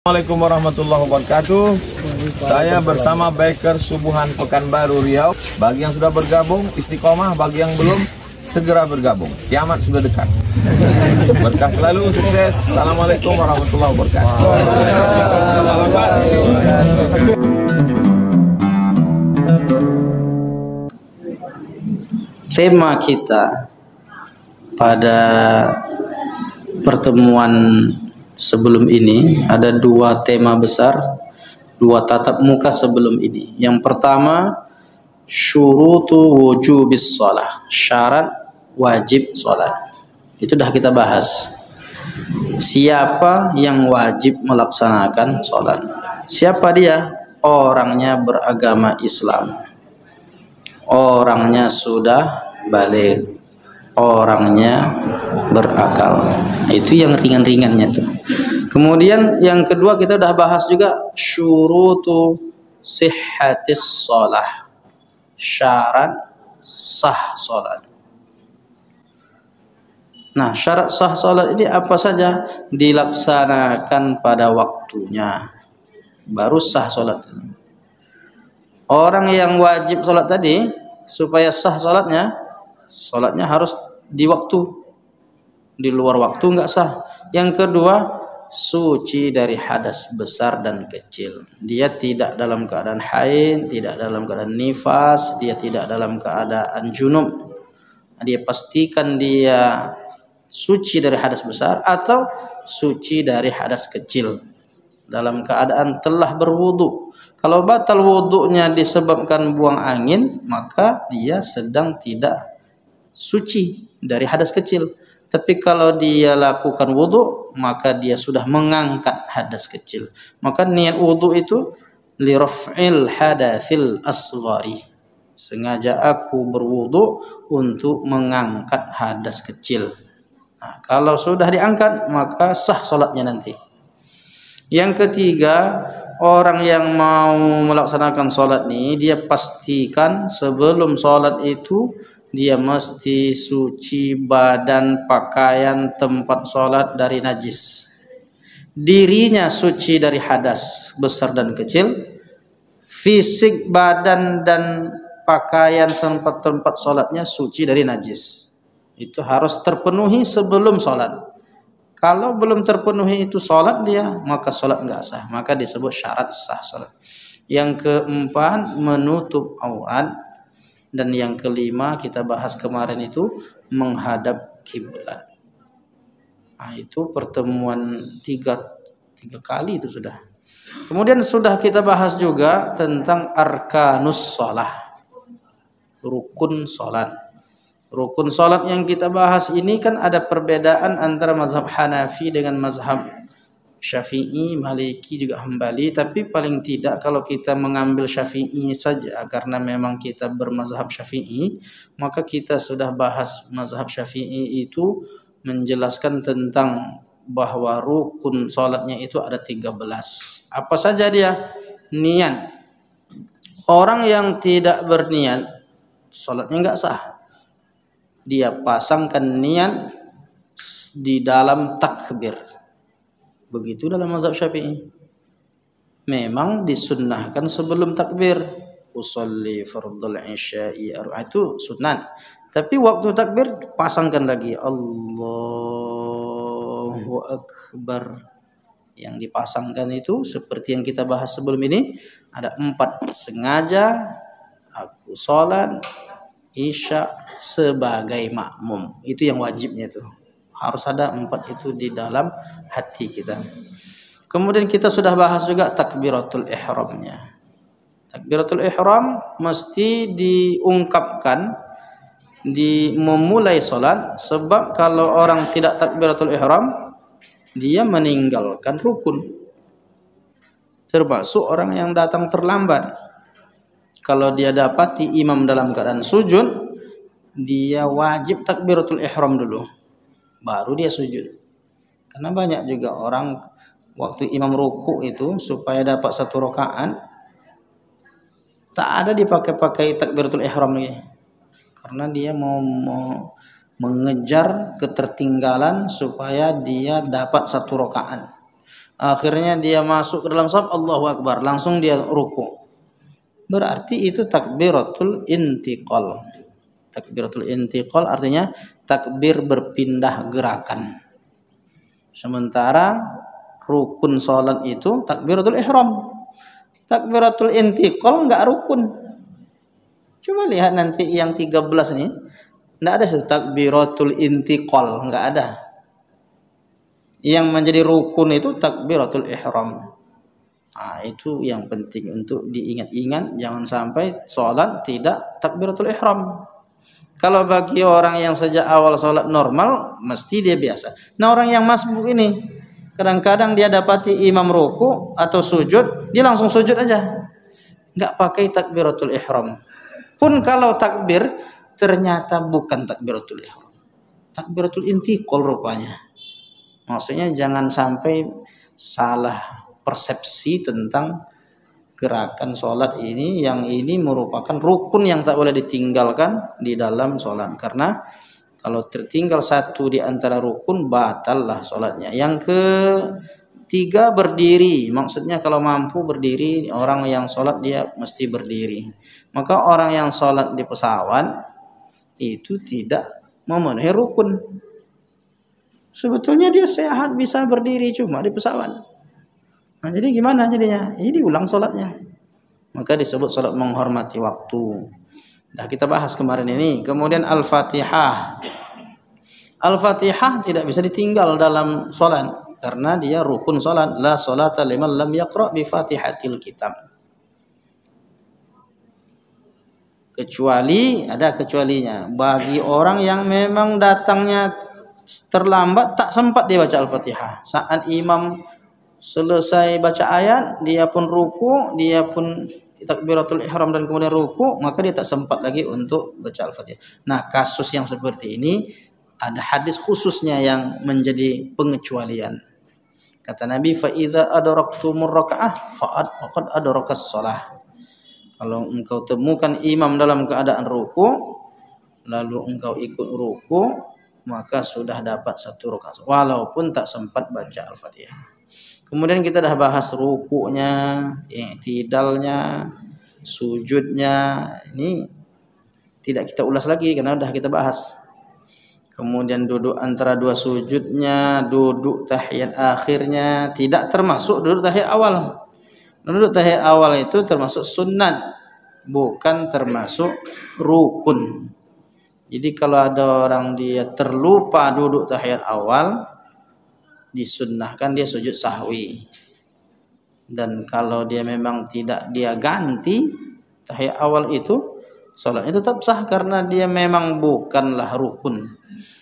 Assalamualaikum warahmatullahi wabarakatuh. Saya bersama Biker Subuhan Pekanbaru Riau. Bagi yang sudah bergabung istiqomah, bagi yang belum segera bergabung. Kiamat sudah dekat. Berkah selalu, sukses. Assalamualaikum warahmatullahi wabarakatuh. Tema kita pada pertemuan sebelum ini ada dua tema besar, dua tatap muka sebelum ini. Yang pertama, syurutu wujubis shalah, syarat wajib salat. Itu dah kita bahas. Siapa yang wajib melaksanakan salat? Siapa dia? Orangnya beragama Islam. Orangnya sudah balik. Orangnya berakal. Itu yang ringan-ringannya tuh. Kemudian yang kedua kita udah bahas juga syurutu sihhatis shalah, syarat sah salat. Nah, syarat sah salat ini apa saja? Dilaksanakan pada waktunya, baru sah salat. Orang yang wajib salat tadi, supaya sah salatnya, salatnya harus di waktu. Di luar waktu enggak sah. Yang kedua, suci dari hadas besar dan kecil. Dia tidak dalam keadaan haid, tidak dalam keadaan nifas, dia tidak dalam keadaan junub. Dia pastikan dia suci dari hadas besar atau suci dari hadas kecil. Dalam keadaan telah berwudu. Kalau batal wudunya disebabkan buang angin, maka dia sedang tidak suci dari hadas kecil. Tapi kalau dia lakukan wudu, maka dia sudah mengangkat hadas kecil. Maka niat wudu itu li raf'il hadatsil asghari. Sengaja aku berwudu untuk mengangkat hadas kecil. Nah, kalau sudah diangkat, maka sah salatnya nanti. Yang ketiga, orang yang mau melaksanakan salat ini, dia pastikan sebelum salat itu dia mesti suci badan, pakaian, tempat sholat dari najis. Dirinya suci dari hadas besar dan kecil. Fisik badan dan pakaian tempat sholatnya suci dari najis. Itu harus terpenuhi sebelum sholat. Kalau belum terpenuhi itu sholat dia, maka sholat enggak sah. Maka disebut syarat sah sholat. Yang keempat, menutup aurat. Dan yang kelima kita bahas kemarin itu menghadap kiblat. Nah, itu pertemuan tiga kali itu sudah. Kemudian sudah kita bahas juga tentang arkanus shalah, rukun salat. Rukun salat yang kita bahas ini kan ada perbedaan antara mazhab Hanafi dengan mazhab Syafi'i, Maliki juga Hambali, tapi paling tidak kalau kita mengambil Syafi'i saja karena memang kita bermazhab Syafi'i, maka kita sudah bahas mazhab Syafi'i itu menjelaskan tentang bahwa rukun salatnya itu ada 13. Apa saja dia? Niat. Orang yang tidak berniat salatnya enggak sah. Dia pasangkan niat di dalam takbir. Begitu dalam mazhab Syafi'i. Memang disunnahkan sebelum takbir. Usolli fardul isya'i itu sunat. Tapi waktu takbir pasangkan lagi Allahu Akbar. Yang dipasangkan itu seperti yang kita bahas sebelum ini ada 4. Sengaja aku sholat isya sebagai makmum. Itu yang wajibnya itu. Harus ada 4 itu di dalam hati kita. Kemudian kita sudah bahas juga takbiratul ihramnya. Takbiratul ihram mesti diungkapkan di memulai salat, sebab kalau orang tidak takbiratul ihram dia meninggalkan rukun. Termasuk orang yang datang terlambat. Kalau dia dapati imam dalam keadaan sujud, dia wajib takbiratul ihram dulu. Baru dia sujud. Karena banyak juga orang waktu imam ruku itu supaya dapat 1 rakaat tak ada dipakai takbiratul ihram lagi. Karena dia mau mengejar ketertinggalan supaya dia dapat 1 rakaat. akhirnya dia masuk ke dalam shaf, Allahu Akbar, langsung dia ruku. Berarti itu takbiratul intiqal. Takbiratul intiqal artinya takbir berpindah gerakan. Sementara rukun salat itu takbiratul ihram. Takbiratul intiqal enggak rukun. Coba lihat nanti yang 13 nih. Enggak ada takbiratul intiqal, enggak ada. Yang menjadi rukun itu takbiratul ihram. Nah, itu yang penting untuk diingat-ingat, jangan sampai salat tidak takbiratul ihram. Kalau bagi orang yang sejak awal salat normal, mesti dia biasa. Nah, orang yang masbuk ini, kadang-kadang dia dapati imam ruku atau sujud, dia langsung sujud aja. Enggak pakai takbiratul ihram. Pun kalau takbir, ternyata bukan takbiratul ihram. Takbiratul intiqal rupanya. Maksudnya jangan sampai salah persepsi tentang gerakan sholat ini, yang ini merupakan rukun yang tak boleh ditinggalkan di dalam sholat. Karena kalau tertinggal satu di antara rukun, batallah sholatnya. Yang ketiga berdiri. Maksudnya kalau mampu berdiri, orang yang sholat dia mesti berdiri. Maka orang yang sholat di pesawat itu tidak memenuhi rukun. Sebetulnya dia sehat bisa berdiri, cuma di pesawat. Nah, jadi gimana jadinya? Ini diulang sholatnya. Maka disebut sholat menghormati waktu. Nah, kita bahas kemarin ini. Kemudian Al-Fatihah. Al-Fatihah tidak bisa ditinggal dalam sholat, karena dia rukun sholat. La sholata liman lam yaqra' bi Fatihatil kitab. Kecuali, ada kecualinya. Bagi orang yang memang datangnya terlambat, tak sempat dia baca Al-Fatihah. Saat imam selesai baca ayat, dia pun ruku, dia pun takbiratul ihram dan kemudian ruku, maka dia tak sempat lagi untuk baca Al-Fatihah. Nah, kasus yang seperti ini ada hadis khususnya yang menjadi pengecualian. Kata Nabi, fa idza adraktumur raka'ah faqad adrakas shalah. Kalau engkau temukan imam dalam keadaan ruku, lalu engkau ikut ruku, maka sudah dapat satu rakaat walaupun tak sempat baca Al-Fatihah. Kemudian kita dah bahas ruku'nya, i'tidalnya, sujudnya. Ini tidak kita ulas lagi karena sudah kita bahas. Kemudian duduk antara dua sujudnya, duduk tahiyat akhirnya, tidak termasuk duduk tahiyat awal. Duduk tahiyat awal itu termasuk sunat, bukan termasuk rukun. Jadi kalau ada orang dia terlupa duduk tahiyat awal, disunnahkan dia sujud sahwi. Dan kalau dia memang tidak dia ganti tahiyat awal itu, salatnya tetap sah karena dia memang bukanlah rukun.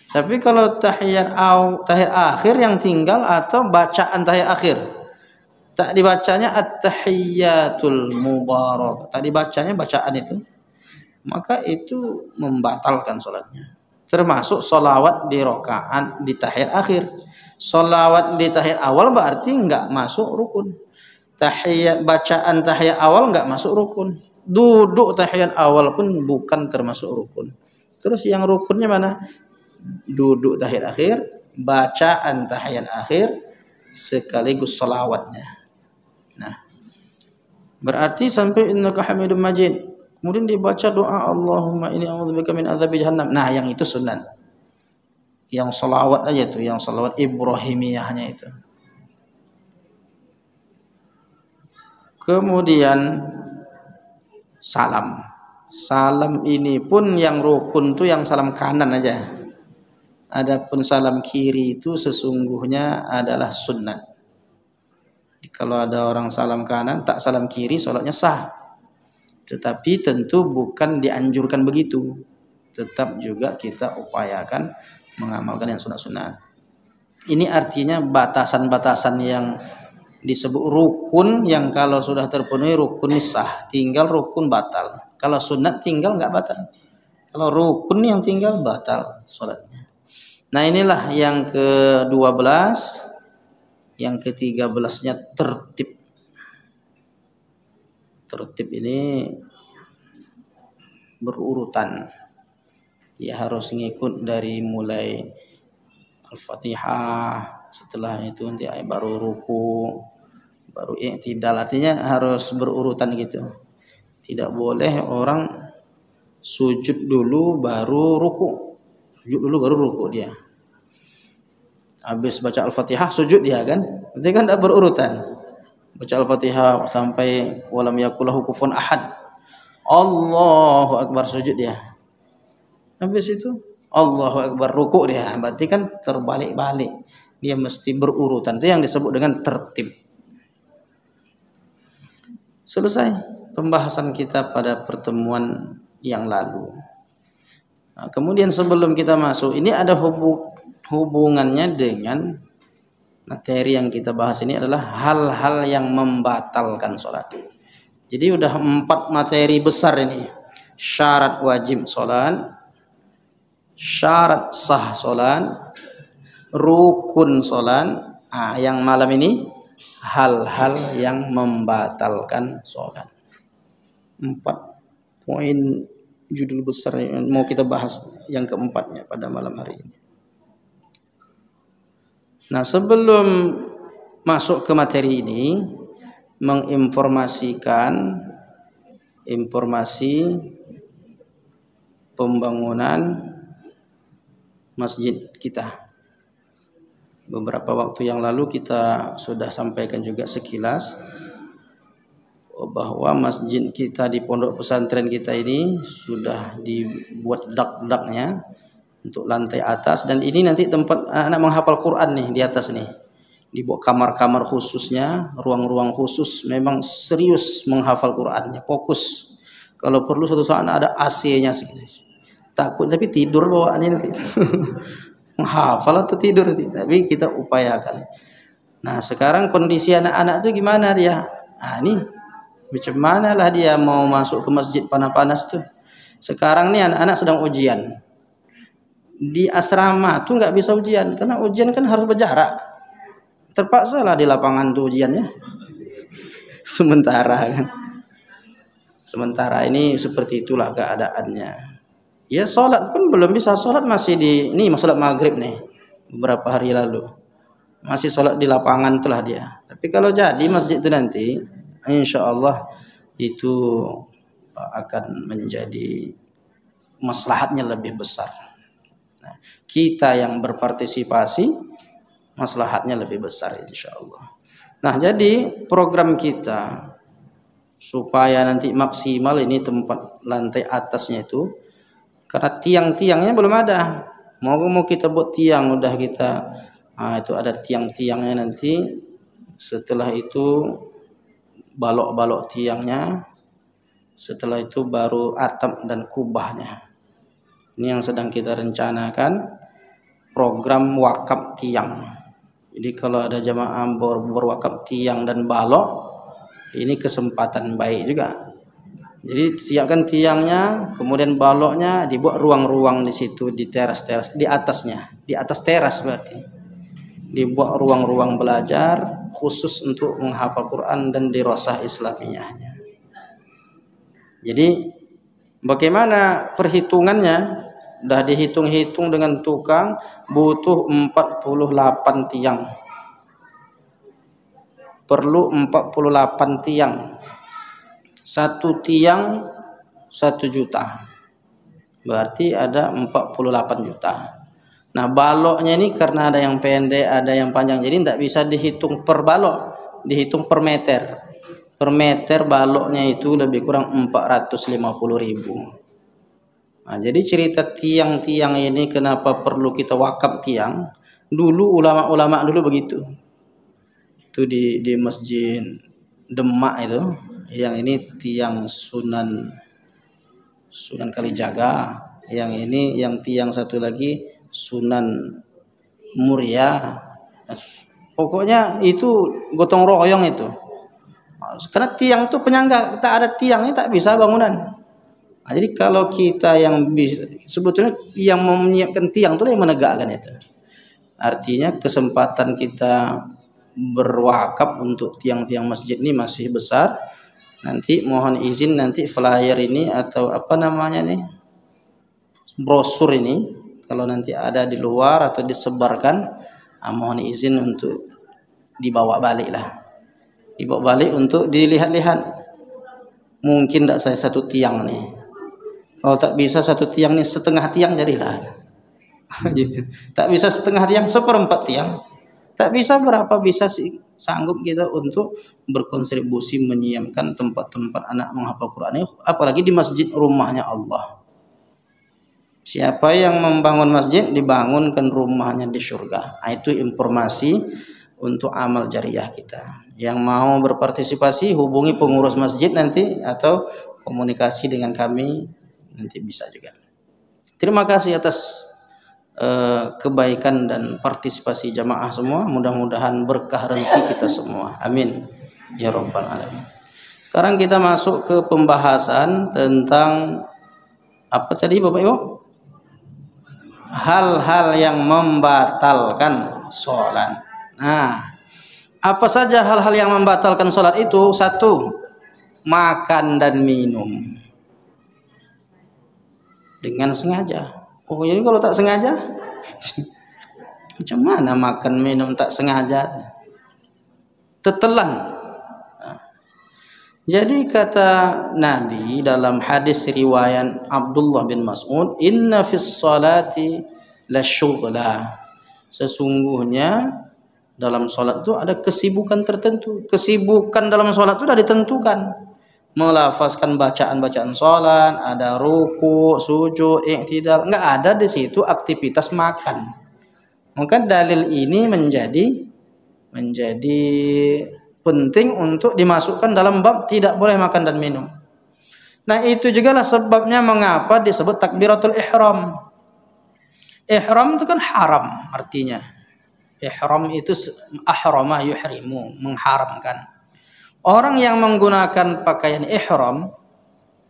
Tapi kalau tahiyat akhir yang tinggal atau bacaan tahiyat akhir, tak dibacanya at-tahiyyatul mubarak, tak dibacanya bacaan itu, maka itu membatalkan sholatnya. Termasuk sholawat di rakaat di tahiyat akhir. Sholawat di tahiyat awal berarti enggak masuk rukun. Bacaan tahiyat awal enggak masuk rukun. Duduk tahiyat awal pun bukan termasuk rukun. Terus yang rukunnya mana? Duduk tahiyat akhir, bacaan tahiyat akhir, sekaligus sholawatnya. Nah, berarti sampai innaka hamidum majid. Kemudian dibaca doa Allahumma inni a'udzubika min adzabi jahannam. Nah, yang itu sunat. Yang salawat aja itu, yang salawat Ibrahimiyahnya itu. Kemudian salam. Salam ini pun yang rukun tuh yang salam kanan aja. Adapun salam kiri itu sesungguhnya adalah sunat. Kalau ada orang salam kanan tak salam kiri, salatnya sah. Tetapi tentu bukan dianjurkan begitu. Tetap juga kita upayakan mengamalkan yang sunat-sunat. Ini artinya batasan-batasan yang disebut rukun, yang kalau sudah terpenuhi rukun sah, tinggal rukun batal. Kalau sunat tinggal nggak batal. Kalau rukun yang tinggal batal sholatnya. Nah, inilah yang ke-12. Yang ke-13-nya tertib. Tertib ini berurutan. Dia harus ngikut dari mulai Al-Fatihah, setelah itu nanti baru ruku, baru i'tidal, artinya harus berurutan gitu. Tidak boleh orang sujud dulu baru ruku, sujud dulu baru ruku dia. Habis baca Al-Fatihah sujud dia kan, berarti kan tidak berurutan. Baca Al-Fatihah sampai walam yakulahu kufuwan ahad, Allahu Akbar, sujud dia. Habis itu Allahu Akbar, ruku dia. Berarti kan terbalik-balik. Dia mesti berurutan. Itu yang disebut dengan tertib. Selesai pembahasan kita pada pertemuan yang lalu. Nah, kemudian sebelum kita masuk, ini ada hubungannya dengan materi yang kita bahas ini adalah hal-hal yang membatalkan sholat. Jadi udah 4 materi besar ini. Syarat wajib sholat, syarat sah sholat, rukun sholat. Yang malam ini hal-hal yang membatalkan sholat. 4 poin judul besar yang mau kita bahas yang keempatnya pada malam hari ini. Nah, sebelum masuk ke materi ini, menginformasikan informasi pembangunan masjid kita. Beberapa waktu yang lalu kita sudah sampaikan juga sekilas bahwa masjid kita di pondok pesantren kita ini sudah dibuat dak-daknya untuk lantai atas, dan ini nanti tempat anak menghafal Quran nih di atas nih. Dibuat kamar-kamar khususnya, ruang-ruang khusus, memang serius menghafal Qurannya, fokus. Kalau perlu suatu saat ada AC-nya sedikit. Takut tapi tidur bawaannya nanti. Menghafal atau tidur nanti, tapi kita upayakan. Nah, sekarang kondisi anak-anak itu gimana dia? Ini macam mana lah dia mau masuk ke masjid panas-panas tuh. Sekarang nih anak-anak sedang ujian. Di asrama tuh nggak bisa ujian, karena ujian kan harus berjarak. Terpaksa lah di lapangan tuh ujiannya. Sementara ini seperti itulah keadaannya. Ya, sholat pun belum bisa. Sholat masih ini sholat maghrib nih beberapa hari lalu, masih sholat di lapangan itulah dia. Tapi kalau jadi masjid itu nanti, insya Allah itu akan menjadi maslahatnya lebih besar. Nah, kita yang berpartisipasi maslahatnya lebih besar insya Allah. Nah, jadi program kita supaya nanti maksimal ini tempat lantai atasnya itu, karena tiang-tiangnya belum ada. Mau kita buat tiang, udah kita itu ada tiang-tiangnya nanti. Setelah itu balok-balok tiangnya. Setelah itu baru atap dan kubahnya. Ini yang sedang kita rencanakan, program wakaf tiang. Jadi kalau ada jamaah berwakaf tiang dan balok, ini kesempatan baik juga. Jadi siapkan tiangnya, kemudian baloknya, dibuat ruang-ruang di situ, di teras-teras, di atasnya, di atas teras berarti. Dibuat ruang-ruang belajar khusus untuk menghafal Quran dan dirosah Islamiyahnya. Jadi bagaimana perhitungannya? Udah dihitung-hitung dengan tukang, butuh 48 tiang. Perlu 48 tiang. Satu tiang 1 juta. Berarti ada 48 juta. Nah, baloknya ini karena ada yang pendek, ada yang panjang. Jadi tidak bisa dihitung per balok, dihitung per meter. Per meter baloknya itu lebih kurang 450.000. Nah, jadi cerita tiang-tiang ini kenapa perlu kita wakaf tiang? Dulu ulama-ulama dulu begitu. Itu di Masjid Demak itu, yang ini tiang Sunan Kalijaga, yang ini yang tiang satu lagi Sunan Muria. Pokoknya itu gotong royong itu. Karena tiang itu penyangga, tak ada tiangnya tak bisa bangunan. Nah, jadi kalau kita yang sebetulnya yang menyiapkan tiang itu yang menegakkan itu. Artinya kesempatan kita berwakaf untuk tiang-tiang masjid ini masih besar. Nanti mohon izin nanti flyer ini atau apa namanya nih, brosur ini kalau nanti ada di luar atau disebarkan, Mohon izin untuk dibawa balik lah. Dibawa balik untuk dilihat-lihat. Mungkin tidak saya satu tiang nih. Kalau tak bisa satu tiang nih, setengah tiang jadilah. Tak bisa setengah tiang, seperempat tiang. Tak bisa berapa bisa sih sanggup kita untuk berkontribusi menyiapkan tempat-tempat anak menghafal Quran ini, apalagi di masjid rumahnya Allah. Siapa yang membangun masjid dibangunkan rumahnya di surga. Itu informasi untuk amal jariah kita. Yang mau berpartisipasi hubungi pengurus masjid nanti atau komunikasi dengan kami nanti bisa juga. Terima kasih atas kebaikan dan partisipasi jamaah semua. Mudah-mudahan berkah rezeki kita semua. Amin ya rabbal alamin. Sekarang kita masuk ke pembahasan tentang apa tadi Bapak Ibu? Hal-hal yang membatalkan sholat. Nah, apa saja hal-hal yang membatalkan sholat itu? Satu, makan dan minum dengan sengaja. Oh, jadi kalau tak sengaja, macam mana makan minum tak sengaja? Tetelan. Jadi kata Nabi dalam hadis riwayat Abdullah bin Mas'ud, "Inna fis salati lasyughla." Sesungguhnya dalam salat itu ada kesibukan tertentu. Kesibukan dalam salat itu sudah ditentukan. Melafazkan bacaan-bacaan salat, ada ruku, sujud, i'tidal, enggak ada di situ aktivitas makan. Maka dalil ini menjadi penting untuk dimasukkan dalam bab tidak boleh makan dan minum. Nah, itu juga lah sebabnya mengapa disebut takbiratul ihram. Ihram itu kan haram artinya. Ihram itu ahrama yuhrimu, mengharamkan. Orang yang menggunakan pakaian ihram,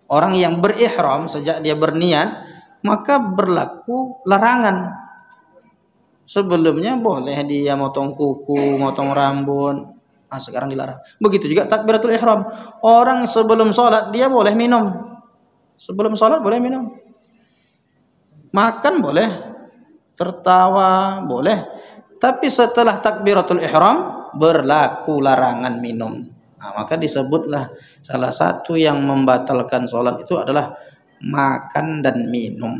orang yang berihram sejak dia berniat, maka berlaku larangan. Sebelumnya boleh dia motong kuku, motong rambut. Nah, sekarang dilarang. Begitu juga takbiratul ihram. Orang sebelum sholat dia boleh minum. Sebelum sholat boleh minum. Makan boleh. Tertawa boleh. Tapi setelah takbiratul ihram berlaku larangan minum. Nah, maka disebutlah salah satu yang membatalkan sholat itu adalah makan dan minum.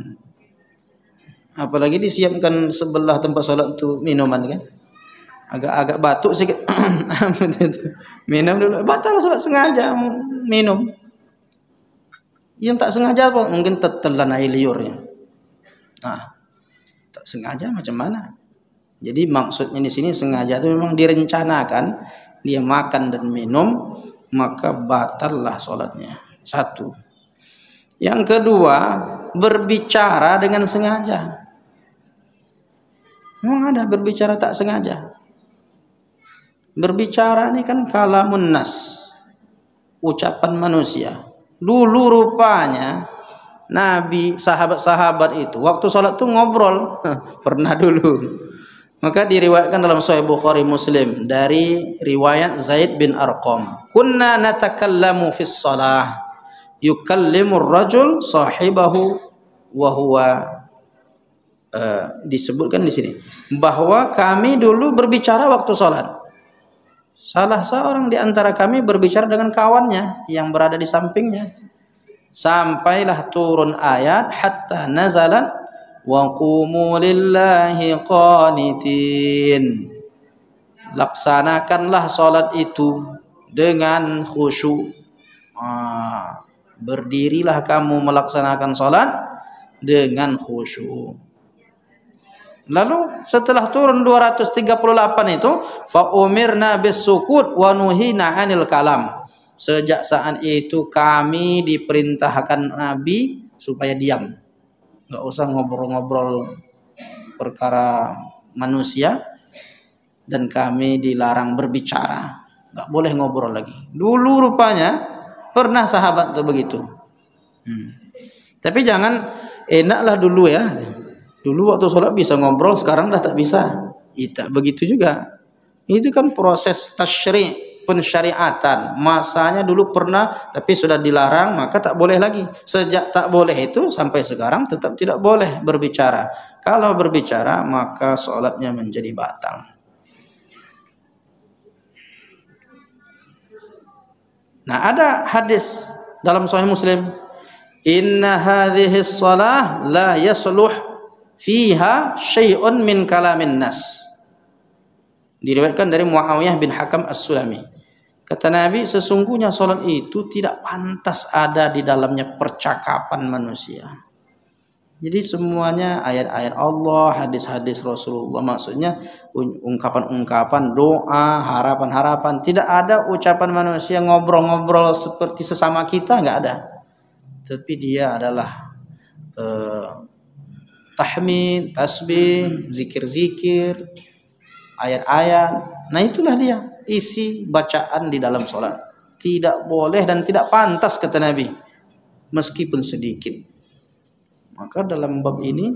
Apalagi disiapkan sebelah tempat sholat itu minuman kan. Agak batuk sedikit. Minum dulu. Batal sholat sengaja minum. Yang tak sengaja apa? Mungkin tetelan air liurnya. Nah, tak sengaja macam mana? Jadi maksudnya di sini sengaja itu memang direncanakan dia makan dan minum, maka batallah sholatnya. Satu. Yang kedua, berbicara dengan sengaja. Memang ada berbicara tak sengaja. Berbicara ini kan kalamun nas, ucapan manusia. Dulu rupanya Nabi, sahabat-sahabat itu waktu sholat tuh ngobrol. Pernah dulu. Maka diriwayatkan dalam Sahih Bukhari Muslim dari riwayat Zaid bin Arqam. Kunna natakallamu fis shalah yukallimur rajul sahibahu wa huwa disebutkan di sini bahwa kami dulu berbicara waktu sholat. Salah seorang di antara kami berbicara dengan kawannya yang berada di sampingnya. Sampailah turun ayat hatta nazalat wa qumu lillahi qanitin. Laksanakanlah salat itu dengan khusyuk. Berdirilah kamu melaksanakan salat dengan khusyuk. Lalu setelah turun 238 itu fa umirna bis-sukut wa nuhina 'anil kalam. Sejak saat itu kami diperintahkan Nabi supaya diam. Enggak usah ngobrol-ngobrol perkara manusia, dan kami dilarang berbicara. Enggak boleh ngobrol lagi. Dulu rupanya pernah sahabat tuh begitu. Tapi jangan enaklah dulu ya. Dulu waktu sholat bisa ngobrol, sekarang dah tak bisa. Tak begitu juga. Itu kan proses tasyri', pensyariatan. Masanya dulu pernah, tapi sudah dilarang, maka tak boleh lagi. Sejak tak boleh itu sampai sekarang tetap tidak boleh berbicara. Kalau berbicara maka sholatnya menjadi batal. Nah, ada hadis dalam Sahih Muslim, inna hadhihi shalah la yasluh fiha syai'un min kalamin nas. Diriwayatkan dari Muawiyah bin Hakam As-Sulami. Kata Nabi, sesungguhnya salat itu tidak pantas ada di dalamnya percakapan manusia. Jadi semuanya ayat-ayat Allah, hadis-hadis Rasulullah, maksudnya ungkapan-ungkapan, doa, harapan-harapan. Tidak ada ucapan manusia ngobrol-ngobrol seperti sesama kita, nggak ada. Tapi dia adalah tahmid, tasbih, zikir-zikir, ayat-ayat. Nah itulah dia isi bacaan di dalam sholat. Tidak boleh dan tidak pantas kata Nabi, meskipun sedikit. Maka dalam bab ini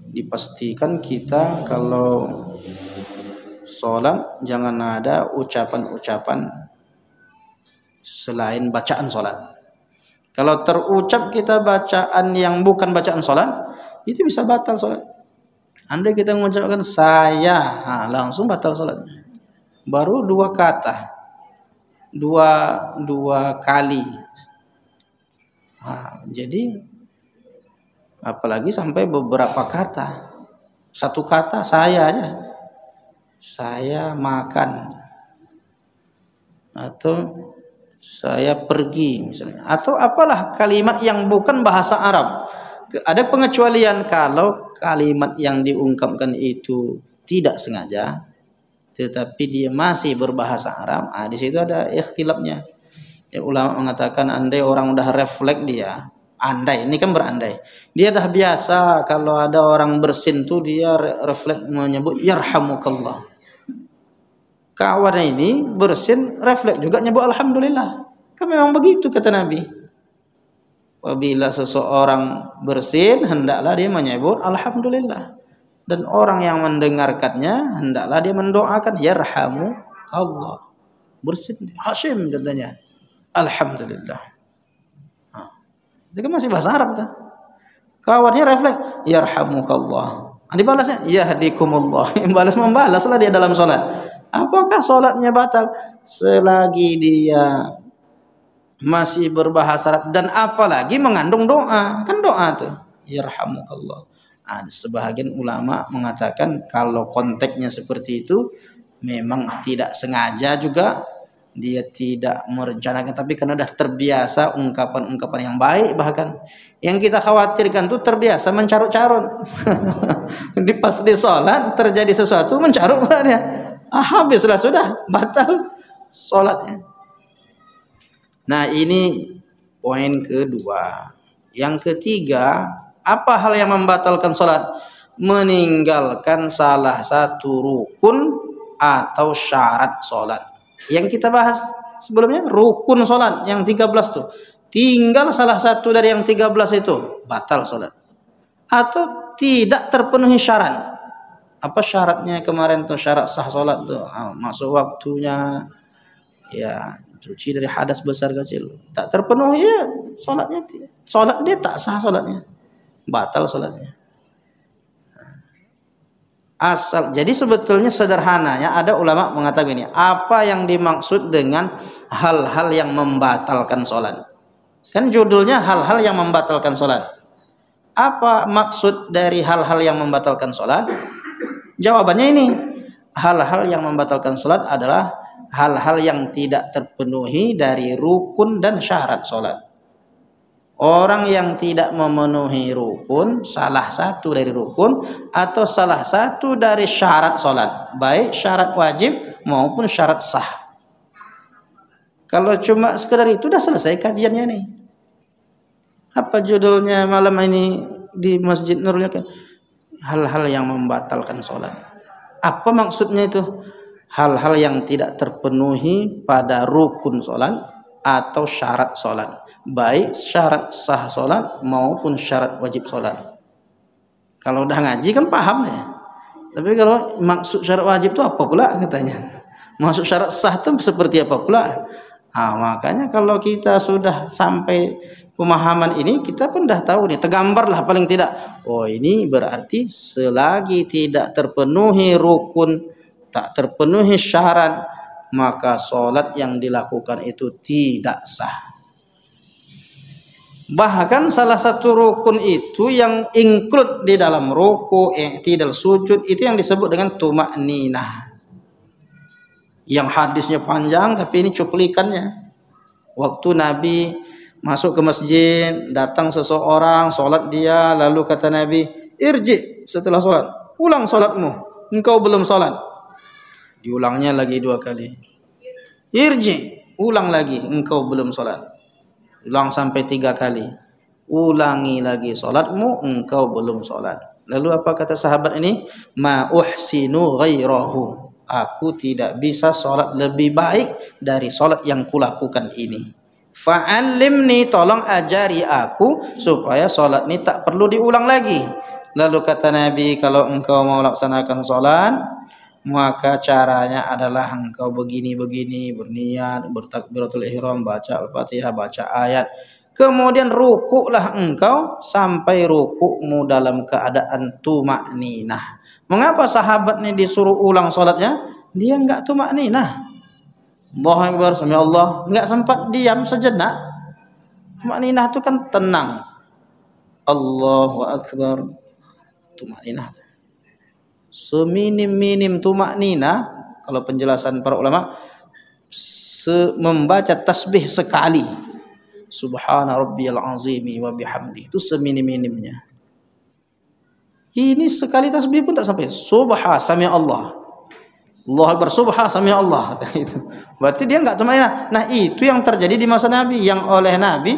dipastikan kita kalau sholat jangan ada ucapan-ucapan selain bacaan sholat. Kalau terucap kita bacaan yang bukan bacaan sholat, itu bisa batal sholat. Andai kita mengucapkan saya, langsung batal sholatnya. Baru dua kata, dua kali. Jadi apalagi sampai beberapa kata. Satu kata saya aja, saya makan, atau saya pergi misalnya, atau apalah kalimat yang bukan bahasa Arab. Ada pengecualian kalau kalimat yang diungkapkan itu tidak sengaja, tetapi dia masih berbahasa Arab. Di situ ada ikhtilafnya. Ya, ulama mengatakan andai orang udah refleks dia, andai, ini kan berandai, dia dah biasa kalau ada orang bersin tuh dia refleks menyebut yarhamukallah. Kawan ini bersin refleks juga nyebut alhamdulillah. Kan memang begitu kata Nabi. Apabila seseorang bersin, hendaklah dia menyebut alhamdulillah. Dan orang yang mendengarkannya hendaklah dia mendoakan yarhamukallah. Bersin Hashim katanya alhamdulillah. Dia kan masih bahasa Arab kan. Kawannya refleks yarhamukallah. Dibalasnya yahdikumullah. Membalaslah dia dalam sholat. Apakah sholatnya batal? Selagi dia masih berbahasa Arab dan apalagi mengandung doa. Kan doa tuh yarhamukallah. Sebahagian ulama mengatakan kalau konteksnya seperti itu memang tidak sengaja juga, dia tidak merencanakan, tapi karena dah terbiasa ungkapan-ungkapan yang baik. Bahkan yang kita khawatirkan tuh terbiasa mencarut-carut. Pas di sholat terjadi sesuatu mencarut dia. Habislah sudah, batal sholatnya. Nah ini poin kedua. Yang ketiga, apa hal yang membatalkan sholat? Meninggalkan salah satu rukun atau syarat sholat. Yang kita bahas sebelumnya, rukun sholat yang 13 tuh. Tinggal salah satu dari yang 13 itu, batal sholat. Atau tidak terpenuhi syarat. Apa syaratnya kemarin tuh, syarat sah sholat tuh? Masuk waktunya, ya cuci dari hadas besar kecil. Tak terpenuhi ya sholatnya. Sholat dia tak sah sholatnya. Batal sholatnya. Jadi sebetulnya sederhananya ada ulama mengatakan ini, apa yang dimaksud dengan hal-hal yang membatalkan sholat? Kan judulnya hal-hal yang membatalkan sholat. Apa maksud dari hal-hal yang membatalkan sholat? Jawabannya ini, hal-hal yang membatalkan sholat adalah hal-hal yang tidak terpenuhi dari rukun dan syarat sholat. Orang yang tidak memenuhi rukun, salah satu dari rukun atau salah satu dari syarat sholat, baik syarat wajib maupun syarat sah. Kalau cuma sekedar itu sudah selesai kajiannya nih. Apa judulnya malam ini di Masjid Nurul Yakin? Hal-hal yang membatalkan sholat. Apa maksudnya itu? Hal-hal yang tidak terpenuhi pada rukun sholat atau syarat sholat, baik syarat sah sholat maupun syarat wajib sholat. Kalau udah ngaji kan paham ya. Tapi kalau maksud syarat wajib itu apa pula katanya? Maksud syarat sah itu seperti apa pula? Makanya kalau kita sudah sampai pemahaman ini kita pun dah tahu nih, tergambar lah paling tidak. Oh, ini berarti selagi tidak terpenuhi rukun, tak terpenuhi syarat, maka sholat yang dilakukan itu tidak sah. Bahkan salah satu rukun itu yang include di dalam ruku, i'tidal, sujud, itu yang disebut dengan tuma'ninah. Yang hadisnya panjang tapi ini cuplikannya. Waktu Nabi masuk ke masjid, datang seseorang, sholat dia, lalu kata Nabi, irji, setelah sholat, ulang sholatmu, engkau belum sholat. Diulangnya lagi 2 kali. Irji, ulang lagi, engkau belum sholat. Ulang sampai 3 kali. Ulangi lagi sholatmu, engkau belum sholat. Lalu apa kata sahabat ini? Ma uhsinu ghairahu. Aku tidak bisa sholat lebih baik dari sholat yang kulakukan ini. Fa'allimni, tolong ajari aku supaya sholat ini tak perlu diulang lagi. Lalu kata Nabi, kalau engkau mau laksanakan sholat, maka caranya adalah engkau begini-begini, berniat, bertakbiratul ihram, baca Al-Fatihah, baca ayat. Kemudian rukuklah engkau sampai rukukmu dalam keadaan tuma'ninah. Mengapa sahabat ini disuruh ulang sholatnya? Dia enggak tuma'ninah. Allahu Akbar, sami Allah, enggak sempat diam sejenak. Tuma'ninah itu kan tenang. Allahu Akbar, tuma'ninah. Seminim-minim tuma'ninah, kalau penjelasan para ulama, membaca tasbih sekali. Subhana rabbiyal azimi wa bihamdi, itu seminim-minimnya. Ini sekali tasbih pun tak sampai. Subha sami Allah. Allah bersubha sami Allah, itu. Berarti dia enggak tuma'ninah. Nah, itu yang terjadi di masa Nabi, yang oleh Nabi,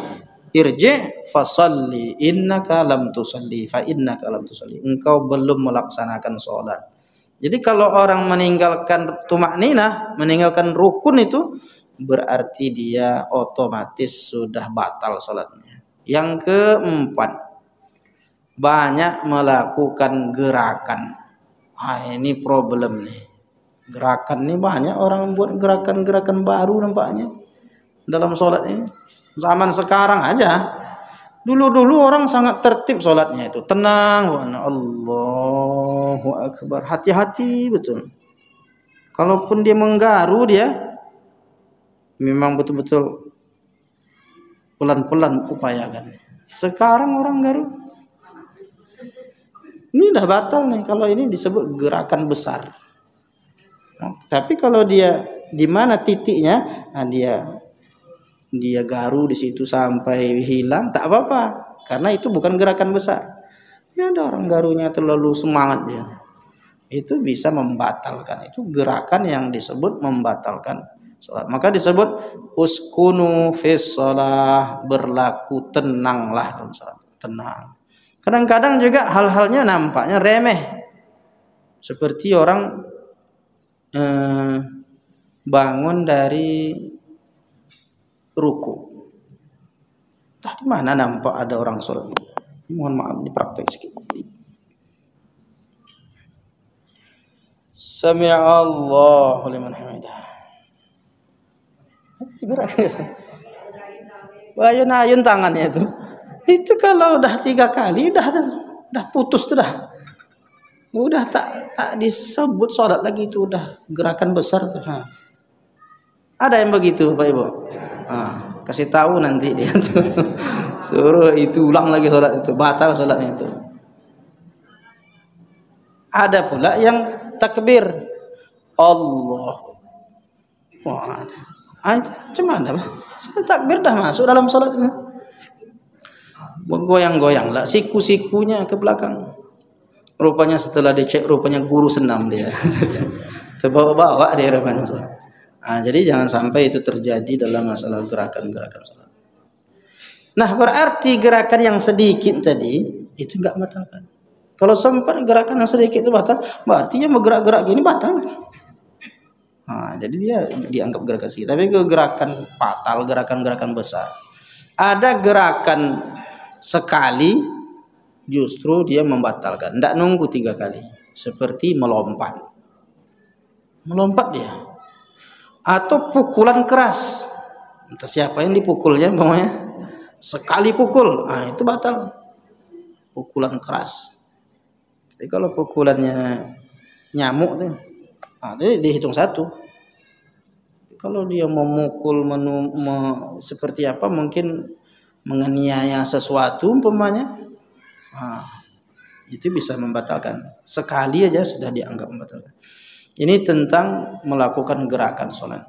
irji fasalli innaka lam tusalli fa innaka lam tusalli. Engkau belum melaksanakan salat. Jadi kalau orang meninggalkan tuma'ninah, meninggalkan rukun itu, berarti dia otomatis sudah batal salatnya. Yang keempat, banyak melakukan gerakan. Ini problem nih. Gerakan ini banyak orang buat gerakan-gerakan baru nampaknya dalam sholat ini. Zaman sekarang aja, dulu orang sangat tertib sholatnya itu, tenang, Allahu Akbar, hati-hati betul. Kalaupun dia menggaru, dia memang betul-betul pelan-pelan upayakan. Sekarang orang garu, ini udah batal nih kalau ini disebut gerakan besar. Tapi kalau dia di mana titiknya, nah dia garu di situ sampai hilang, tak apa-apa, karena itu bukan gerakan besar. Ya ada orang garunya terlalu semangat dia, itu bisa membatalkan. Itu gerakan yang disebut membatalkan sholat. Maka disebut uskunu fis shalah, berlaku tenanglah dalam sholat, tenang. Kadang-kadang juga hal-halnya nampaknya remeh, seperti orang bangun dari ruku. Tadi mana nampak ada orang sholat? Mohon maaf, dipraktek sedikit. Sami'a Allahu liman hamidah. Ayun-ayun tangannya itu. Itu kalau udah 3 kali udah putus tuh dah. Udah tak disebut sholat lagi, itu udah gerakan besar tuh. Ada yang begitu Pak Ibu? Kasih tahu nanti dia tuh. Suruh itu ulang lagi sholat itu, batal sholatnya itu. Ada pula yang takbir Allah. Wah, cuman apa? Takbir dah masuk dalam sholat itu. Goyang-goyang lah siku-sikunya ke belakang. Rupanya setelah dicek, rupanya guru senam dia. Terbawa-bawa dia rupanya. Jadi jangan sampai itu terjadi dalam masalah gerakan-gerakan sholat. Nah, berarti gerakan yang sedikit tadi itu enggak batalkan. Kalau sempat gerakan yang sedikit itu batal, berarti dia bergerak-gerak gini batal. Jadi dia dianggap gerakan sedikit. Tapi gerakan fatal, gerakan-gerakan besar. Ada gerakan sekali justru dia membatalkan, tidak nunggu 3 kali. Seperti melompat dia, atau pukulan keras. Entah siapa yang dipukulnya, pokoknya sekali pukul, itu batal, pukulan keras. Tapi kalau pukulannya nyamuk tuh, dia dihitung satu. Kalau dia memukul seperti apa, mungkin menganiaya sesuatu umpamanya, itu bisa membatalkan. Sekali aja sudah dianggap membatalkan. Ini tentang melakukan gerakan sholat.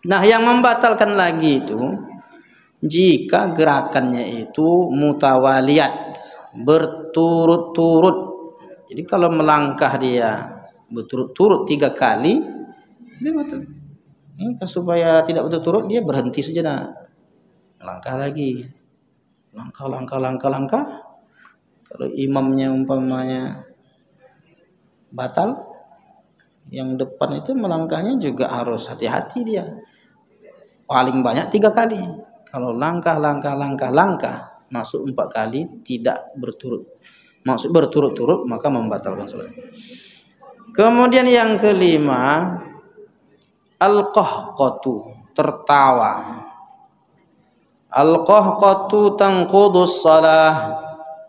Nah, yang membatalkan lagi itu jika gerakannya itu mutawaliyat, berturut-turut. Jadi kalau melangkah dia berturut-turut 3 kali, ini batal. Ini supaya tidak berturut-turut, dia berhenti sejenak, langkah lagi, langkah. Kalau imamnya umpamanya batal, yang depan itu melangkahnya juga harus hati-hati dia. Paling banyak 3 kali. Kalau langkah masuk 4 kali tidak berturut-turut, maka membatalkan sholat. Kemudian yang kelima, al-qahqatu, tertawa. Al-qahqatu tanqudus shalah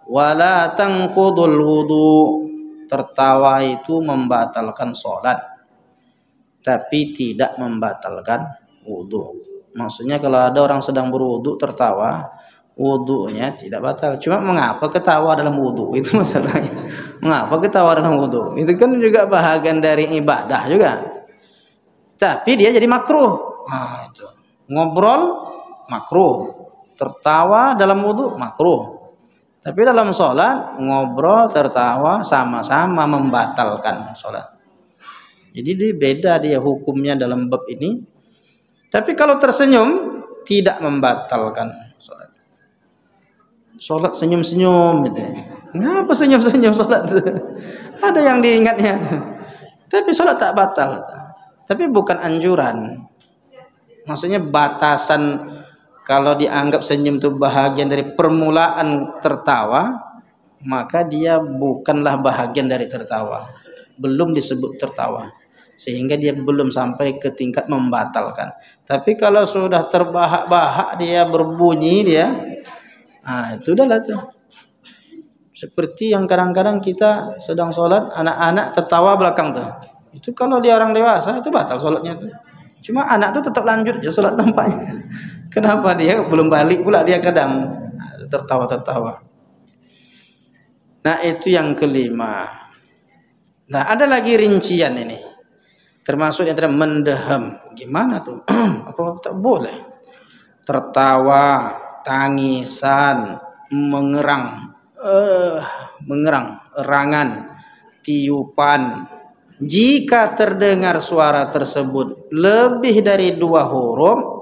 wa la tanqudul wudu. Tertawa itu membatalkan sholat, tapi tidak membatalkan wudu. Maksudnya kalau ada orang sedang berwudu tertawa, wudunya tidak batal. Cuma mengapa ketawa dalam wudu? Itu masalahnya. Mengapa ketawa dalam wudu? Itu kan juga bahagian dari ibadah juga. Tapi dia jadi makruh. Itu. Ngobrol makruh. Tertawa dalam wudu makruh. Tapi dalam sholat ngobrol tertawa sama-sama membatalkan sholat. Jadi dia beda dia hukumnya dalam bab ini. Tapi kalau tersenyum tidak membatalkan sholat. Sholat senyum-senyum gitu. Kenapa senyum-senyum sholat? Ada yang diingatnya. Tapi sholat tak batal. Tapi bukan anjuran. Maksudnya batasan. Kalau dianggap senyum itu bahagian dari permulaan tertawa, maka dia bukanlah bahagian dari tertawa. Belum disebut tertawa. Sehingga dia belum sampai ke tingkat membatalkan. Tapi kalau sudah terbahak-bahak dia berbunyi dia, itu udahlah tuh. Seperti yang kadang-kadang kita sedang sholat, anak-anak tertawa belakang tuh. Itu kalau dia orang dewasa itu batal sholatnya tuh. Cuma anak tuh tetap lanjut aja sholat nampaknya. Kenapa dia belum balik pula dia kadang tertawa-tertawa. Nah, itu yang kelima. Nah, ada lagi rincian ini. Termasuk yang tadi mendehem. Gimana tuh? Apa tak boleh? Tertawa, tangisan, mengerang, erangan, tiupan. Jika terdengar suara tersebut lebih dari 2 huruf,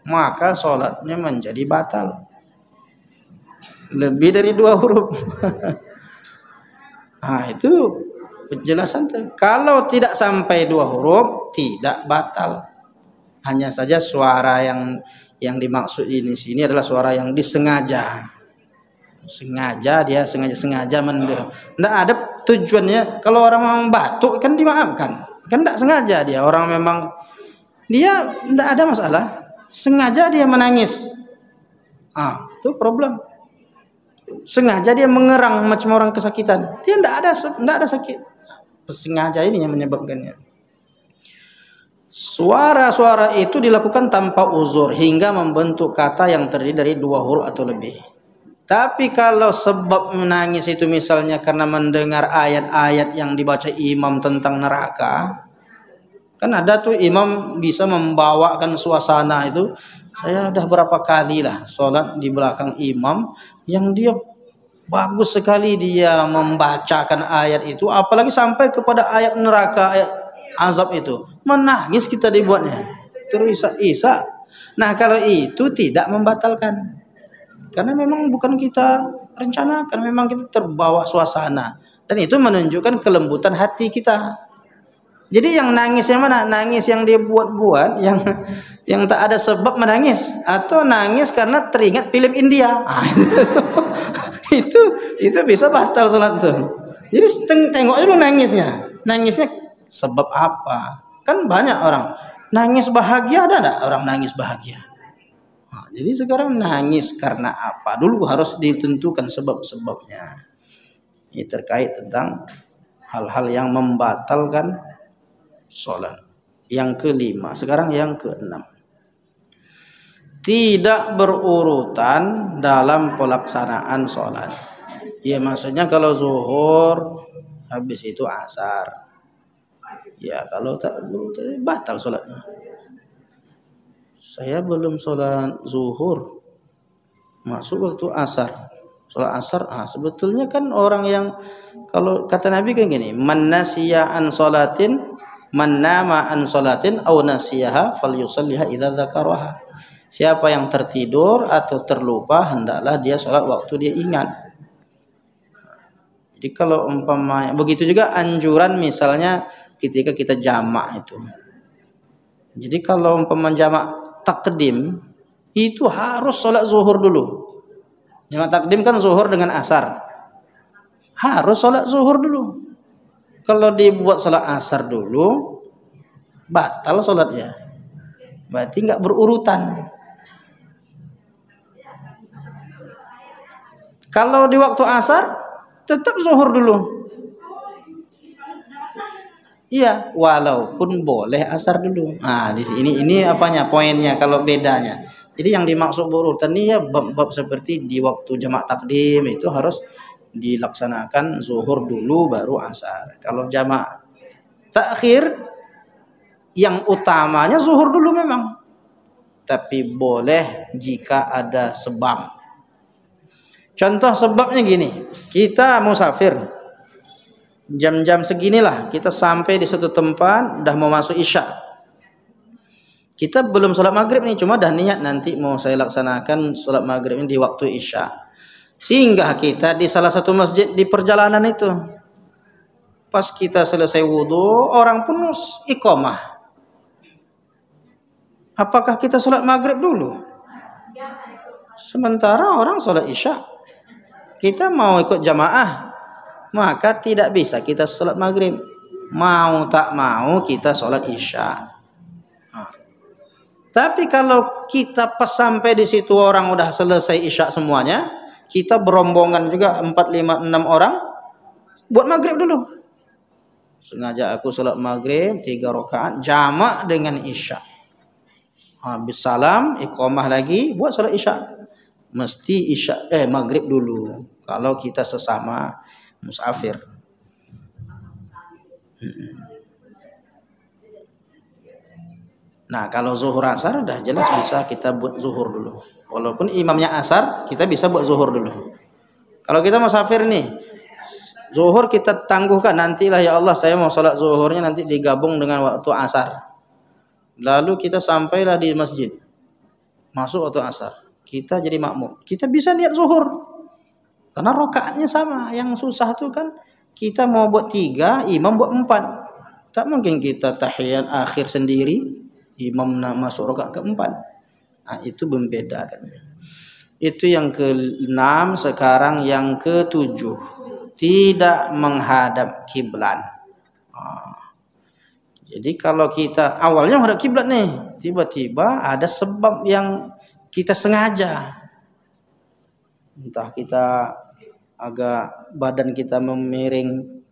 maka sholatnya menjadi batal. Lebih dari 2 huruf. Itu penjelasan tuh. Kalau tidak sampai 2 huruf tidak batal. Hanya saja suara yang dimaksud ini sini adalah suara yang disengaja. Dia sengaja mendem. Tidak ada tujuannya. Kalau orang memang batuk kan dimaafkan. Kan tidak sengaja dia. Orang memang dia tidak ada masalah. Sengaja dia menangis. Itu problem. Sengaja dia mengerang macam orang kesakitan. Dia tidak ada sakit. Sengaja ini yang menyebabkannya. Suara-suara itu dilakukan tanpa uzur hingga membentuk kata yang terdiri dari 2 huruf atau lebih. Tapi kalau sebab menangis itu misalnya karena mendengar ayat-ayat yang dibaca imam tentang neraka. Kan ada tuh imam bisa membawakan suasana itu. Saya udah berapa kali lah sholat di belakang imam yang dia bagus sekali dia membacakan ayat itu. Apalagi sampai kepada ayat neraka, ayat azab itu. Menangis kita dibuatnya. Terisak-isak. Nah kalau itu tidak membatalkan. Karena memang bukan kita rencanakan. Memang kita terbawa suasana. Dan itu menunjukkan kelembutan hati kita. Jadi yang nangis yang mana? Nangis yang dia buat-buat, yang tak ada sebab menangis, atau nangis karena teringat film India. Itu bisa batal sholat tuh. Jadi tengok dulu nangisnya sebab apa? Kan banyak orang nangis bahagia, ada enggak orang nangis bahagia? Jadi sekarang nangis karena apa? Dulu harus ditentukan sebab-sebabnya. Ini terkait tentang hal-hal yang membatalkan sholat. Yang kelima, sekarang yang keenam. Tidak berurutan dalam pelaksanaan sholat. Ya maksudnya kalau zuhur habis itu asar. Ya kalau tak berurutan batal sholatnya. Saya belum sholat zuhur, masuk waktu asar. Sholat asar, sebetulnya kan orang yang, kalau kata Nabi kan gini, man nasiya an sholatin, man nama an sholatin, aw nasiyaha falyusalliha idza dzakaraha. Siapa yang tertidur atau terlupa, hendaklah dia sholat waktu dia ingat. Jadi kalau umpamanya begitu juga anjuran misalnya ketika kita jamak itu. Jadi kalau umpamanya jamak takdim itu harus sholat zuhur dulu. Jamak takdim kan zuhur dengan asar. Harus sholat zuhur dulu. Kalau dibuat sholat asar dulu, batal sholatnya. Berarti nggak berurutan. Kalau di waktu asar, tetap zuhur dulu. Iya, walaupun boleh asar dulu. Nah, di sini ini apanya poinnya kalau bedanya. Jadi yang dimaksud berurutan ini ya bab seperti di waktu jamak takdim itu harus dilaksanakan zuhur dulu baru asar. Kalau jamak takhir yang utamanya zuhur dulu memang. Tapi boleh jika ada sebab. Contoh sebabnya gini, kita musafir. Jam-jam seginilah kita sampai di suatu tempat, dah mau masuk isya. Kita belum sholat maghrib nih, cuma dah niat nanti mau saya laksanakan sholat maghrib ini di waktu isya. Sehingga kita di salah satu masjid di perjalanan itu, pas kita selesai wudhu, orang pun iqamah. Apakah kita sholat maghrib dulu? Sementara orang sholat isya. Kita mau ikut jamaah, maka tidak bisa kita sholat maghrib. Mau tak mau kita sholat isya. Tapi kalau kita pas sampai di situ orang udah selesai isya semuanya, kita berombongan juga 4, 5, 6 orang buat maghrib dulu. Sengaja aku sholat maghrib 3 rakaat jamak dengan isya. Habis salam, iqamah lagi buat sholat isya. Mesti maghrib dulu kalau kita sesama musafir. Nah kalau zuhur asar udah jelas bisa kita buat zuhur dulu. Walaupun imamnya asar, kita bisa buat zuhur dulu. Kalau kita musafir nih, zuhur kita tangguhkan, nantilah ya Allah saya mau sholat zuhurnya nanti digabung dengan waktu asar. Lalu kita sampailah di masjid, masuk waktu asar, kita jadi makmum, kita bisa niat zuhur karena rokaatnya sama. Yang susah tuh kan kita mau buat 3, imam buat 4. Tak mungkin kita tahiyat akhir sendiri, imam masuk rokaat keempat. Nah, itu membedakan. Itu yang ke-6. Sekarang yang ke-7, tidak menghadap kiblat. Jadi kalau kita awalnya menghadap kiblat nih, tiba-tiba ada sebab yang kita sengaja, entah kita agak badan kita memiring,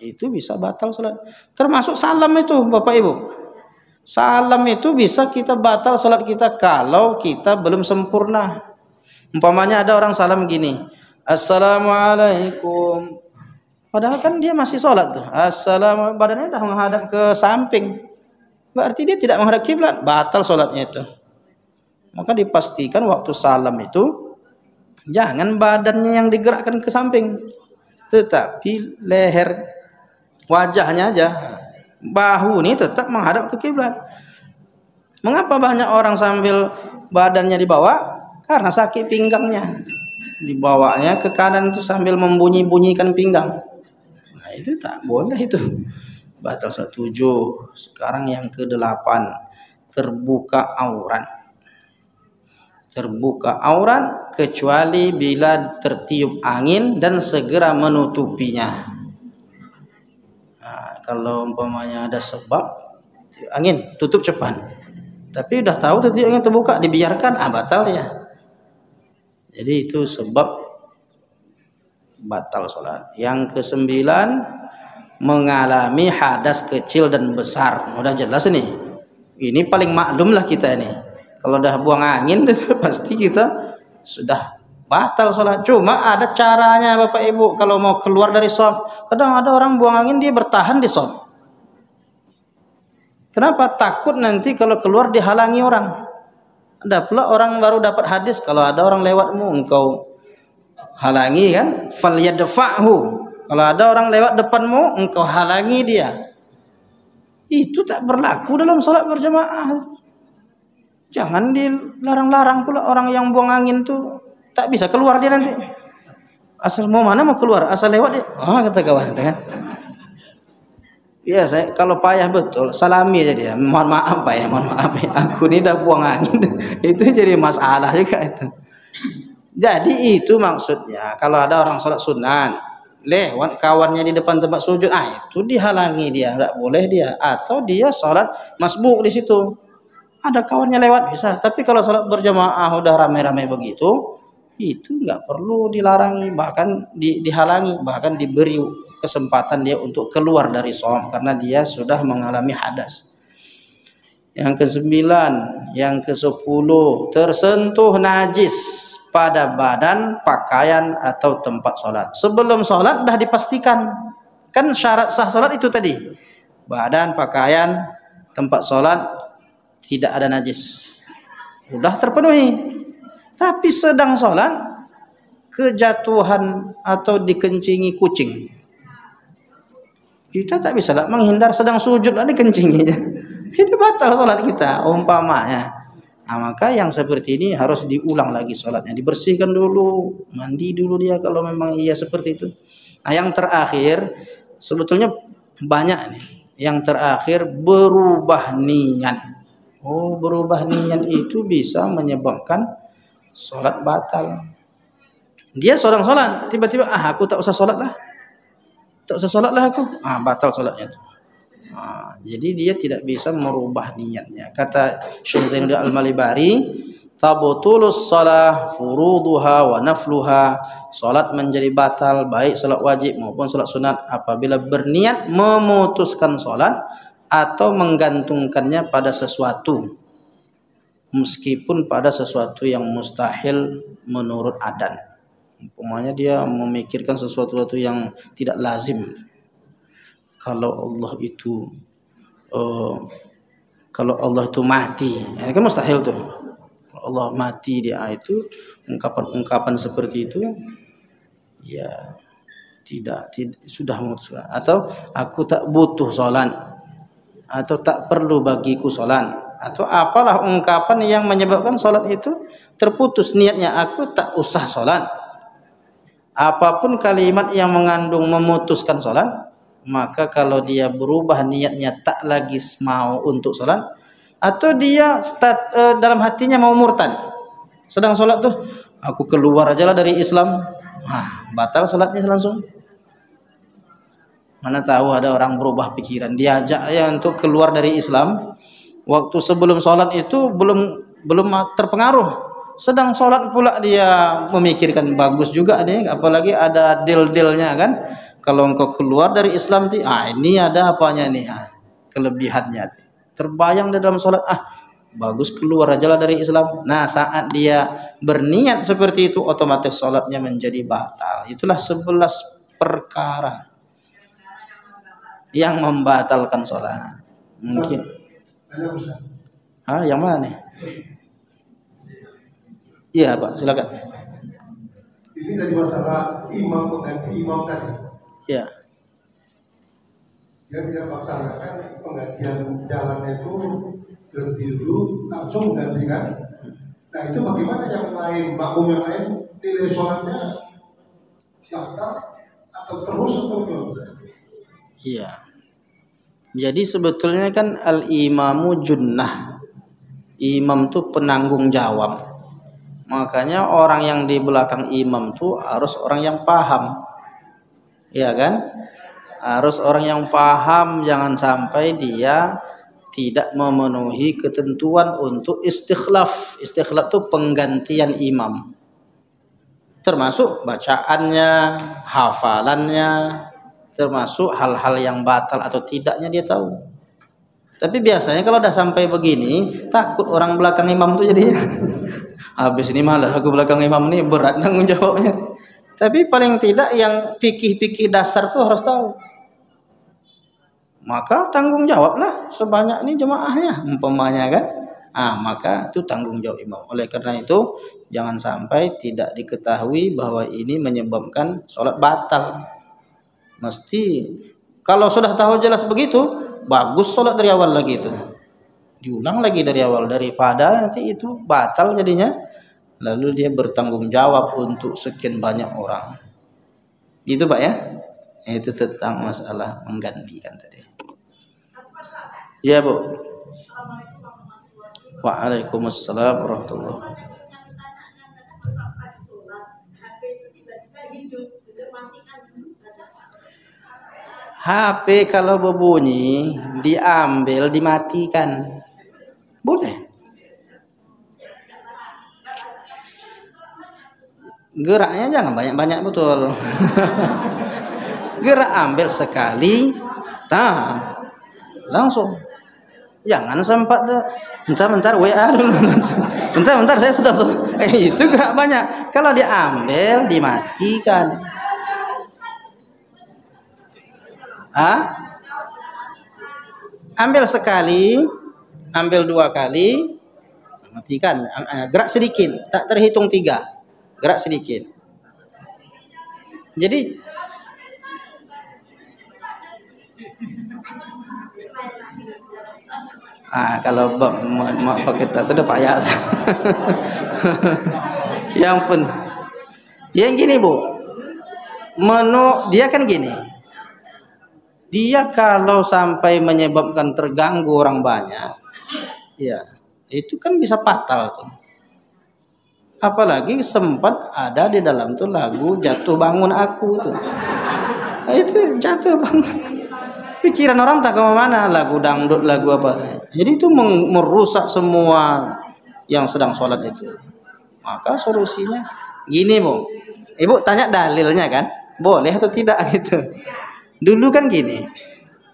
itu bisa batal sholat. Termasuk salam itu Bapak Ibu. Salam itu bisa kita batal sholat kita kalau kita belum sempurna. Umpamanya ada orang salam gini, Assalamualaikum. Padahal kan dia masih sholat tuh. Assalamualaikum, badannya dah menghadap ke samping. Berarti dia tidak menghadap kiblat, batal sholatnya itu. Maka dipastikan waktu salam itu jangan badannya yang digerakkan ke samping, tetapi leher, wajahnya aja. Bahu ini tetap menghadap ke kiblat. Mengapa banyak orang sambil badannya dibawa? Karena sakit pinggangnya. Dibawanya ke kanan itu sambil membunyi-bunyikan pinggang. Nah, itu tak boleh itu. Batal 7. Sekarang yang ke-8, terbuka aurat. Terbuka aurat kecuali bila tertiup angin dan segera menutupinya. Nah, kalau umpamanya ada sebab angin, tutup cepat. Tapi udah tahu titiknya terbuka, dibiarkan, batal ya. Jadi itu sebab batal sholat. Yang kesembilan, mengalami hadas kecil dan besar. Udah jelas nih. Ini paling maklum lah kita ini. Kalau udah buang angin pasti kita sudah batal sholat. Cuma ada caranya Bapak Ibu kalau mau keluar dari shom. Kadang ada orang buang angin dia bertahan di shom. Kenapa? Takut nanti kalau keluar dihalangi orang. Ada pula orang baru dapat hadis, kalau ada orang lewatmu engkau halangi kan, falyadfa'hu. Kalau ada orang lewat depanmu engkau halangi dia. Itu tak berlaku dalam sholat berjamaah. Jangan dilarang-larang pula orang yang buang angin tuh tak bisa keluar dia nanti. Asal mau mana mau keluar, asal lewat dia. Kata kawan kan. Ya saya kalau payah betul salami aja dia. Mohon maaf Pak ya, mohon maaf ya. Aku ini dah buang angin. Itu jadi masalah juga itu. Jadi itu maksudnya kalau ada orang sholat sunnah lewat kawannya di depan tempat sujud, itu dihalangi dia, enggak boleh dia. Atau dia sholat masbuk di situ. Ada kawannya lewat bisa, tapi kalau sholat berjamaah udah ramai-ramai begitu, itu enggak perlu dilarangi, bahkan dihalangi, bahkan diberi kesempatan dia untuk keluar dari shom karena dia sudah mengalami hadas. Yang kesembilan, yang kesepuluh, tersentuh najis pada badan, pakaian atau tempat sholat. Sebelum sholat dah dipastikan, kan syarat sah sholat itu tadi, badan, pakaian, tempat sholat tidak ada najis, sudah terpenuhi. Tapi sedang sholat kejatuhan atau dikencingi kucing, kita tak bisa lah menghindar, sedang sujud lah dikencinginya. Ini batal sholat kita umpamanya. Maka yang seperti ini harus diulang lagi sholatnya, dibersihkan dulu, mandi dulu dia kalau memang iya seperti itu. Yang terakhir sebetulnya banyak nih. Yang terakhir berubah niat. Berubah niat itu bisa menyebabkan sholat batal. Dia seorang sholat, tiba-tiba aku tak usah sholat lah. Tak usah sholat lah aku, batal sholatnya itu. Jadi dia tidak bisa merubah niatnya. Kata Syekh Zainuddin Al-Malibari, tabutulus shalah furuduha wa nafluha. Salat menjadi batal baik salat wajib maupun salat sunat apabila berniat memutuskan salat atau menggantungkannya pada sesuatu, meskipun pada sesuatu yang mustahil menurut adan. Umpamanya dia memikirkan sesuatu yang tidak lazim. Kalau Allah itu mati, kan mustahil tuh. Kalau Allah mati, dia itu ungkapan seperti itu, ya tidak sudah memutuskan. Atau aku tak butuh sholat, atau tak perlu bagiku sholat, atau apalah ungkapan yang menyebabkan sholat itu terputus niatnya. Aku tak usah sholat. Apapun kalimat yang mengandung memutuskan sholat, maka kalau dia berubah niatnya tak lagi mau untuk sholat, atau dia dalam hatinya mau murtad, sedang sholat tuh aku keluar aja lah dari Islam, batal sholatnya langsung. Mana tahu ada orang berubah pikiran, diajak ya untuk keluar dari Islam, waktu sebelum sholat itu belum terpengaruh, sedang sholat pula dia memikirkan bagus juga nih, apalagi ada deal-dealnya kan. Kalau engkau keluar dari Islam, ini ada apanya nih, kelebihannya. Terbayang di dalam sholat, bagus keluar aja lah dari Islam. Nah, saat dia berniat seperti itu, otomatis sholatnya menjadi batal. Itulah 11 perkara yang membatalkan sholat. Mungkin. Yang mana nih? Iya Pak, silakan. Ini tadi masalah imam pengganti imam tadi. Ya. Dia tidak melaksanakan penggantian jalannya itu berhenti dulu langsung menggantikan. Nah itu bagaimana yang lain, makmum yang lain nilai sholatnya batal atau terus atau gimana? Iya. Jadi sebetulnya kan al-imamu junnah. Imam itu penanggung jawab. Makanya orang yang di belakang imam itu harus orang yang paham. Ya kan? Harus orang yang paham, jangan sampai dia tidak memenuhi ketentuan untuk istikhlaf. Istikhlaf itu penggantian imam. Termasuk bacaannya, hafalannya, termasuk hal-hal yang batal atau tidaknya dia tahu. Tapi biasanya kalau udah sampai begini, takut orang belakang imam tuh jadinya. Habis ini malah aku belakang imam ini berat tanggung jawabnya. Tapi paling tidak yang fikih-fikih dasar tuh harus tahu. Maka tanggung jawablah sebanyak ini jemaahnya umpamanya kan. Maka itu tanggung jawab imam. Oleh karena itu jangan sampai tidak diketahui bahwa ini menyebabkan sholat batal. Mesti kalau sudah tahu jelas begitu, bagus sholat dari awal lagi itu. Diulang lagi dari awal, daripada nanti itu batal jadinya. Lalu dia bertanggung jawab untuk sekian banyak orang. Itu Pak ya. Itu tentang masalah menggantikan tadi. Ya Bu. Waalaikumsalam warahmatullahi wabarakatuh. HP kalau berbunyi diambil dimatikan. Boleh. Geraknya jangan banyak-banyak betul. Gerak ambil sekali, langsung. Jangan sempat bentar WA dulu. Bentar saya sudah itu gerak banyak. Kalau diambil dimatikan. Ambil sekali, ambil 2 kali, matikan. Gerak sedikit, tak terhitung 3. Gerak sedikit. Jadi kalau pakai tas sudah payah. Yang gini Bu, menu dia kan gini. Dia kalau sampai menyebabkan terganggu orang banyak, ya itu kan bisa fatal tuh. Apalagi sempat ada di dalam tuh lagu Jatuh Bangun Aku tuh. Itu jatuh bangun. Pikiran orang tak kemana, lagu dangdut, lagu apa. Jadi itu merusak semua yang sedang sholat itu. Maka solusinya gini Bu. Ibu tanya dalilnya kan, boleh atau tidak gitu. Dulu kan gini,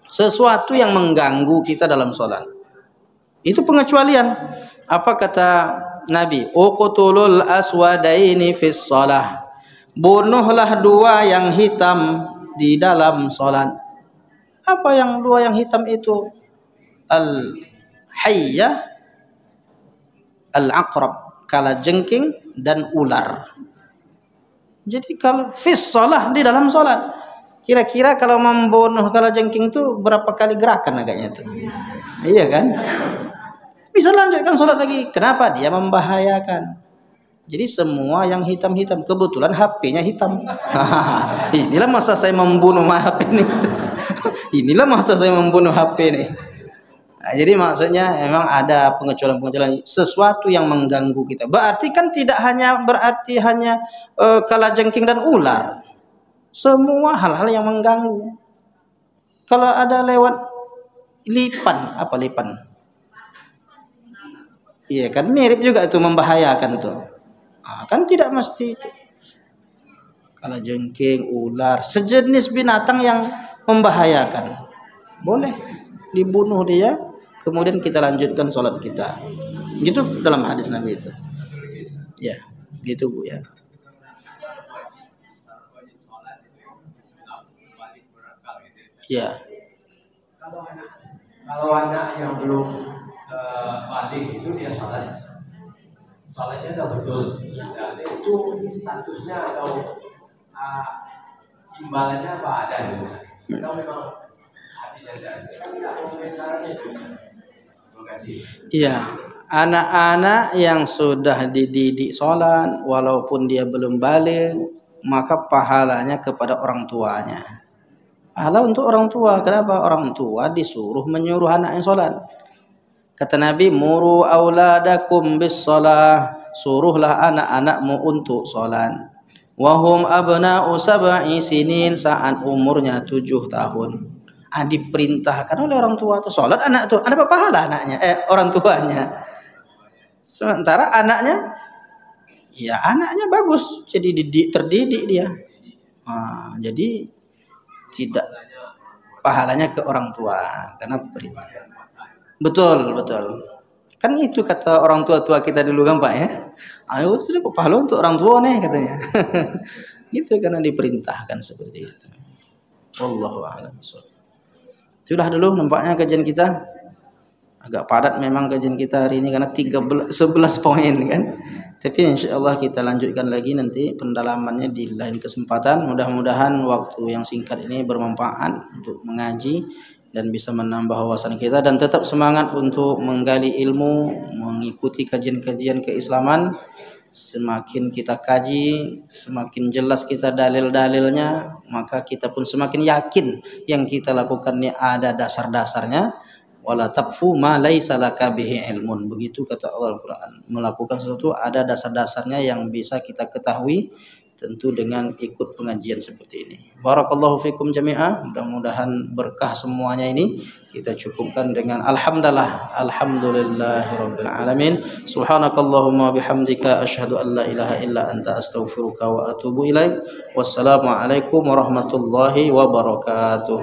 sesuatu yang mengganggu kita dalam sholat itu pengecualian. Apa kata Nabi? Uqtulul aswadaini fis shalah. Bunuhlah 2 yang hitam di dalam sholat. Apa yang 2 yang hitam itu? Al-hayyah, al-aqrab, kalajengking dan ular. Jadi kalau fis shalah di dalam sholat. Kira-kira kalau membunuh kalajengking itu berapa kali gerakan agaknya itu? Iya kan? Bisa lanjutkan sholat lagi. Kenapa? Dia membahayakan. Jadi semua yang hitam-hitam, kebetulan HP-nya hitam. Inilah masa saya membunuh HP ini. Inilah masa saya membunuh HP ini. Jadi maksudnya memang ada pengecualian-pengecualian sesuatu yang mengganggu kita. Berarti kan tidak hanya kalajengking dan ular. Semua hal-hal yang mengganggu. Kalau ada lewat lipan, apa lipan? Iya kan mirip juga itu, membahayakan tuh. Kan tidak mesti itu. Kalajengking, ular, sejenis binatang yang membahayakan. Boleh dibunuh dia, kemudian kita lanjutkan sholat kita. Gitu dalam hadis Nabi itu. Ya, gitu Bu ya. Ya. Kalau anak yang belum balik itu dia sholatnya udah betul. Dan itu statusnya atau imbalannya apa ada itu? Atau memang habis saja? Kan tidak memenuhi syaratnya itu. Terima kasih. Iya, anak-anak yang sudah dididik sholat walaupun dia belum balik, maka pahalanya kepada orang tuanya. Pahala untuk orang tua. Kenapa? Orang tua disuruh menyuruh anaknya sholat. Kata Nabi, muru auladakum bis shalah. Suruhlah anak-anakmu untuk sholat. Wahum abna'u sab'i sinin, saat umurnya 7 tahun. diperintahkan oleh orang tua tuh sholat, anak tuh ada pahala anaknya, orang tuanya. Sementara anaknya bagus, jadi terdidik dia. Jadi tidak pahalanya ke orang tua karena perintah. Betul. Kan itu kata orang tua kita dulu kan Pak ya. Ayo itu pahala untuk orang tua nih katanya. Gitu karena diperintahkan seperti itu. Wallahu a'lam. Sudah dulu nampaknya kajian kita agak padat memang kajian kita hari ini karena 11 poin kan. Tapi insyaallah kita lanjutkan lagi nanti pendalamannya di lain kesempatan. Mudah-mudahan waktu yang singkat ini bermanfaat untuk mengaji dan bisa menambah wawasan kita dan tetap semangat untuk menggali ilmu, mengikuti kajian-kajian keislaman. Semakin kita kaji, semakin jelas kita dalil-dalilnya, maka kita pun semakin yakin yang kita lakukan ini ada dasar-dasarnya. Wala taqfu ma laisa laka bihi ilmun. Begitu kata Allah Al-Qur'an. Melakukan sesuatu ada dasar-dasarnya yang bisa kita ketahui, tentu dengan ikut pengajian seperti ini. Barakallahu fikum jami'ah. Mudah-mudahan berkah semuanya ini. Kita cukupkan dengan alhamdulillahirabbil alamin. Subhanakallahumma bihamdika asyhadu an la ilaha illa anta astaghfiruka wa atubu ilaik. Wassalamualaikum warahmatullahi wabarakatuh.